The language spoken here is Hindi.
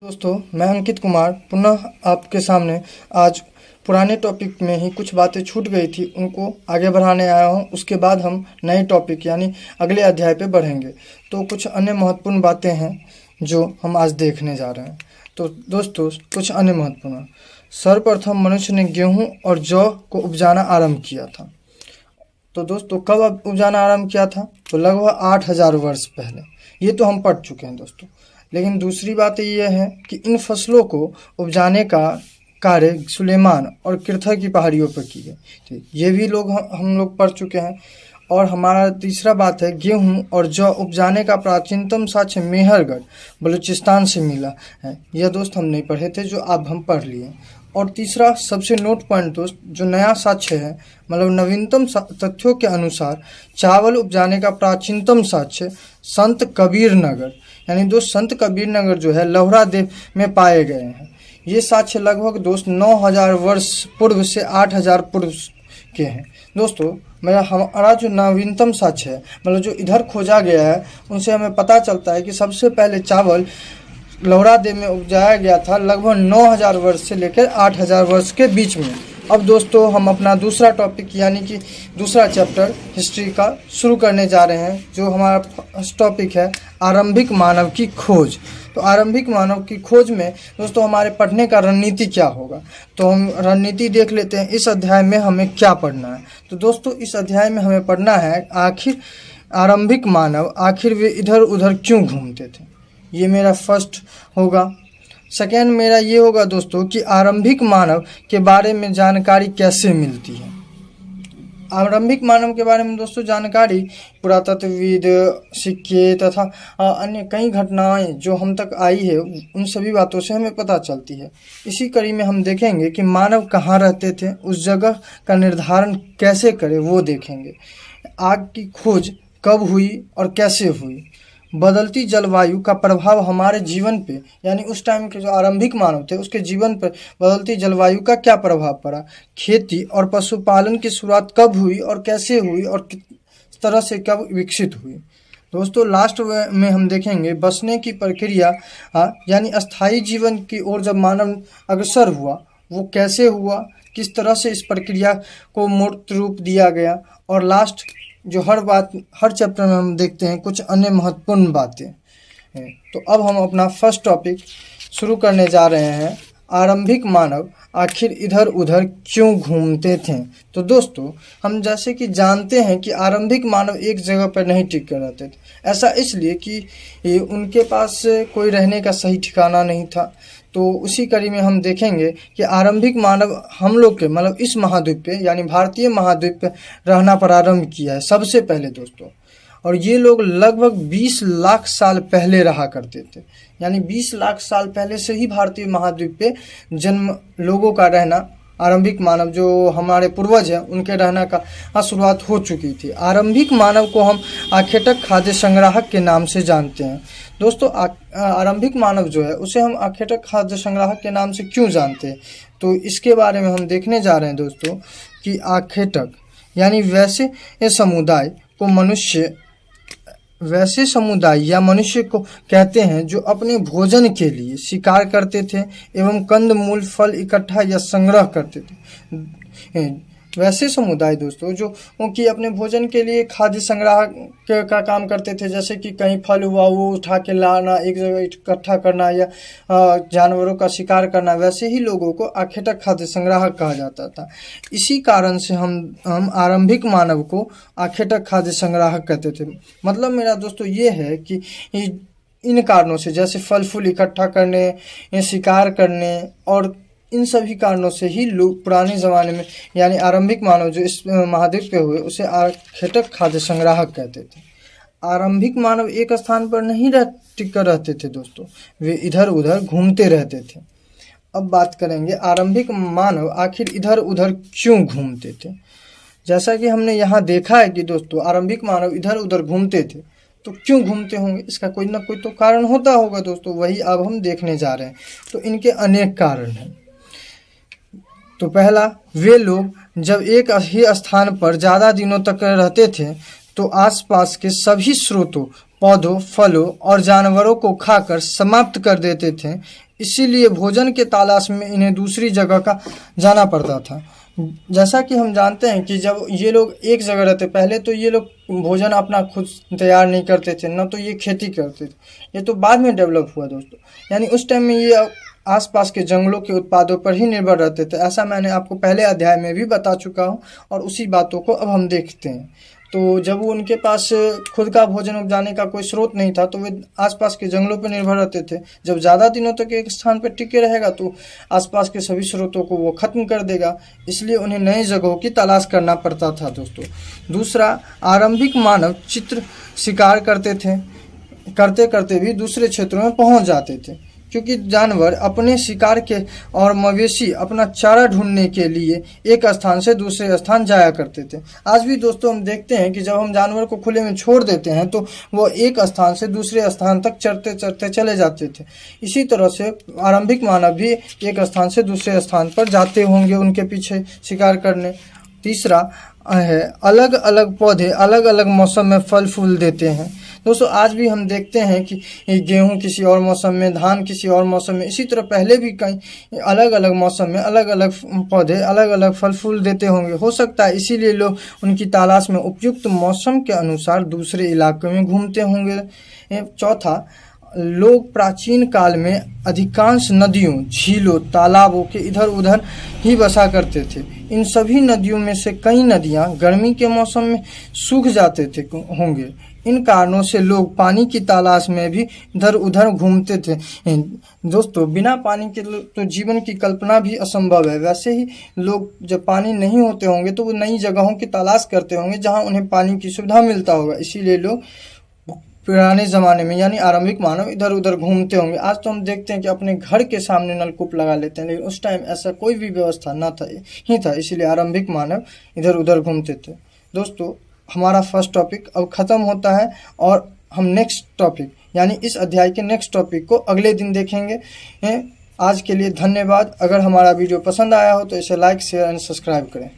दोस्तों, मैं अंकित कुमार पुनः आपके सामने आज पुराने टॉपिक में ही कुछ बातें छूट गई थी उनको आगे बढ़ाने आया हूं। उसके बाद हम नए टॉपिक यानी अगले अध्याय पे बढ़ेंगे। तो कुछ अन्य महत्वपूर्ण बातें हैं जो हम आज देखने जा रहे हैं। तो दोस्तों, कुछ अन्य महत्वपूर्ण, सर्वप्रथम मनुष्य ने गेहूँ और जौ को उपजाना आरम्भ किया था। तो दोस्तों, कब उपजाना आरम्भ किया था? तो लगभग 8,000 वर्ष पहले। ये तो हम पढ़ चुके हैं दोस्तों। लेकिन दूसरी बात यह है कि इन फसलों को उपजाने का कार्य सुलेमान और किरथा की पहाड़ियों पर की गई थी। ये भी हम लोग पढ़ चुके हैं। और हमारा तीसरा बात है, गेहूं और जौ उपजाने का प्राचीनतम साक्ष्य मेहरगढ़ बलूचिस्तान से मिला है। यह दोस्त हम नहीं पढ़े थे, जो अब हम पढ़ लिए। और तीसरा सबसे नोट पॉइंट दोस्त, जो नया साक्ष्य है, मतलब नवीनतम तथ्यों के अनुसार चावल उपजाने का प्राचीनतम साक्ष्य संत कबीर नगर यानी दोस्त संत कबीर नगर जो है लौहरा देव में पाए गए हैं। ये साक्ष्य लगभग दोस्त 9,000 वर्ष पूर्व से 8,000 पूर्व के हैं। दोस्तों, हमारा जो नवीनतम साक्ष्य है, मतलब जो इधर खोजा गया है, उनसे हमें पता चलता है कि सबसे पहले चावल लौहरा देव में उपजाया गया था लगभग 9,000 वर्ष से लेकर 8,000 वर्ष के बीच में। अब दोस्तों, हम अपना दूसरा टॉपिक यानी कि दूसरा चैप्टर हिस्ट्री का शुरू करने जा रहे हैं, जो हमारा फर्स्ट टॉपिक है आरंभिक मानव की खोज। तो आरंभिक मानव की खोज में दोस्तों हमारे पढ़ने का रणनीति क्या होगा? तो हम रणनीति देख लेते हैं। इस अध्याय में हमें क्या पढ़ना है? तो दोस्तों, इस अध्याय में हमें पढ़ना है आखिर आरंभिक मानव आखिर वे इधर उधर क्यों घूमते थे। ये मेरा फर्स्ट होगा। सेकेंड मेरा ये होगा दोस्तों कि आरंभिक मानव के बारे में जानकारी कैसे मिलती है। आरंभिक मानव के बारे में दोस्तों जानकारी पुरातत्वविद, सिक्के तथा अन्य कई घटनाएं जो हम तक आई है, उन सभी बातों से हमें पता चलती है। इसी कड़ी में हम देखेंगे कि मानव कहाँ रहते थे, उस जगह का निर्धारण कैसे करें वो देखेंगे। आग की खोज कब हुई और कैसे हुई। बदलती जलवायु का प्रभाव हमारे जीवन पे, यानी उस टाइम के जो आरंभिक मानव थे उसके जीवन पर बदलती जलवायु का क्या प्रभाव पड़ा। खेती और पशुपालन की शुरुआत कब हुई और कैसे हुई और किस तरह से कब विकसित हुई। दोस्तों, लास्ट में हम देखेंगे बसने की प्रक्रिया यानी अस्थायी जीवन की ओर जब मानव अग्रसर हुआ, वो कैसे हुआ, किस तरह से इस प्रक्रिया को मूर्त रूप दिया गया। और लास्ट जो हर चैप्टर में हम देखते हैं कुछ अन्य महत्वपूर्ण बातें हैं। तो अब हम अपना फर्स्ट टॉपिक शुरू करने जा रहे हैं, आरंभिक मानव आखिर इधर उधर क्यों घूमते थे। तो दोस्तों, हम जैसे कि जानते हैं कि आरंभिक मानव एक जगह पर नहीं टिक कर रहते थे। ऐसा इसलिए कि उनके पास कोई रहने का सही ठिकाना नहीं था। तो उसी कड़ी में हम देखेंगे कि आरंभिक मानव हम लोग के मतलब इस महाद्वीप पे यानी भारतीय महाद्वीप पे रहना प्रारंभ किया है सबसे पहले दोस्तों। और ये लोग लगभग 20 लाख साल पहले रहा करते थे, यानी 20 लाख साल पहले से ही भारतीय महाद्वीप पे जन्म लोगों का रहना, आरंभिक मानव जो हमारे पूर्वज हैं उनके रहना का शुरुआत हो चुकी थी। आरंभिक मानव को हम आखेटक खाद्य संग्राहक के नाम से जानते हैं। दोस्तों, आरंभिक मानव जो है उसे हम आखेटक खाद्य संग्राहक के नाम से क्यों जानते हैं, तो इसके बारे में हम देखने जा रहे हैं दोस्तों कि आखेटक यानी वैसे समुदाय या मनुष्य को कहते हैं जो अपने भोजन के लिए शिकार करते थे एवं कंद मूल फल इकट्ठा या संग्रह करते थे। वैसे समुदाय दोस्तों जो कि अपने भोजन के लिए खाद्य संग्रह का काम करते थे, जैसे कि कहीं फल हुआ वो उठा के लाना, एक जगह इकट्ठा करना या जानवरों का शिकार करना, वैसे ही लोगों को आखेटक खाद्य संग्राहक कहा जाता था। इसी कारण से हम आरंभिक मानव को आखेटक खाद्य संग्राहक कहते थे। मतलब मेरा दोस्तों ये है कि इन कारणों से, जैसे फल फूल इकट्ठा करने, शिकार करने और इन सभी कारणों से ही लोग पुराने ज़माने में यानी आरंभिक मानव जो इस महाद्वीप पे हुए उसे आखेटक खाद्य संग्राहक कहते थे। आरंभिक मानव एक स्थान पर नहीं टिक कर रहते थे दोस्तों, वे इधर उधर घूमते रहते थे। अब बात करेंगे आरंभिक मानव आखिर इधर उधर क्यों घूमते थे। जैसा कि हमने यहाँ देखा है कि दोस्तों आरंभिक मानव इधर उधर घूमते थे, तो क्यों घूमते होंगे, इसका कोई ना कोई तो कारण होता होगा दोस्तों, वही अब हम देखने जा रहे हैं। तो इनके अनेक कारण हैं। तो पहला, वे लोग जब एक ही स्थान पर ज़्यादा दिनों तक रहते थे तो आसपास के सभी स्रोतों, पौधों, फलों और जानवरों को खाकर समाप्त कर देते थे। इसीलिए भोजन के तलाश में इन्हें दूसरी जगह का जाना पड़ता था। जैसा कि हम जानते हैं कि जब ये लोग एक जगह रहते, पहले तो ये लोग भोजन अपना खुद तैयार नहीं करते थे, न तो ये खेती करते थे, ये तो बाद में डेवलप हुआ दोस्तों। यानी उस टाइम में ये आसपास के जंगलों के उत्पादों पर ही निर्भर रहते थे। ऐसा मैंने आपको पहले अध्याय में भी बता चुका हूँ और उसी बातों को अब हम देखते हैं। तो जब उनके पास खुद का भोजन उपजाने का कोई स्रोत नहीं था तो वे आसपास के जंगलों पर निर्भर रहते थे। जब ज़्यादा दिनों तक एक स्थान पर टिके रहेगा तो आसपास के सभी स्रोतों को वो ख़त्म कर देगा, इसलिए उन्हें नई जगहों की तलाश करना पड़ता था दोस्तों। दूसरा, आरंभिक मानव चित्र शिकार करते थे, करते करते भी दूसरे क्षेत्रों में पहुंच जाते थे, क्योंकि जानवर अपने शिकार के और मवेशी अपना चारा ढूंढने के लिए एक स्थान से दूसरे स्थान जाया करते थे। आज भी दोस्तों हम देखते हैं कि जब हम जानवर को खुले में छोड़ देते हैं तो वो एक स्थान से दूसरे स्थान तक चरते चरते चले जाते थे। इसी तरह से आरंभिक मानव भी एक स्थान से दूसरे स्थान पर जाते होंगे उनके पीछे शिकार करने। तीसरा है, अलग अलग पौधे अलग अलग मौसम में फल फूल देते हैं। दोस्तों आज भी हम देखते हैं कि गेहूं किसी और मौसम में, धान किसी और मौसम में, इसी तरह पहले भी कई अलग अलग मौसम में अलग अलग पौधे अलग अलग फल फूल देते होंगे। हो सकता है इसीलिए लोग उनकी तलाश में उपयुक्त मौसम के अनुसार दूसरे इलाके में घूमते होंगे। चौथा, लोग प्राचीन काल में अधिकांश नदियों, झीलों, तालाबों के इधर उधर ही बसा करते थे। इन सभी नदियों में से कई नदियां गर्मी के मौसम में सूख जाते थे होंगे। इन कारणों से लोग पानी की तलाश में भी इधर उधर घूमते थे। दोस्तों बिना पानी के तो जीवन की कल्पना भी असंभव है। वैसे ही लोग जब पानी नहीं होते होंगे तो वो नई जगहों की तलाश करते होंगे जहां उन्हें पानी की सुविधा मिलता होगा। इसीलिए लोग पुराने ज़माने में यानी आरंभिक मानव इधर उधर घूमते होंगे। आज तो हम देखते हैं कि अपने घर के सामने नलकूप लगा लेते हैं, लेकिन उस टाइम ऐसा कोई भी व्यवस्था ना था ही था, इसीलिए आरंभिक मानव इधर उधर घूमते थे। दोस्तों हमारा फर्स्ट टॉपिक अब ख़त्म होता है और हम नेक्स्ट टॉपिक यानी इस अध्याय के नेक्स्ट टॉपिक को अगले दिन देखेंगे। आज के लिए धन्यवाद। अगर हमारा वीडियो पसंद आया हो तो इसे लाइक, शेयर एंड सब्सक्राइब करें।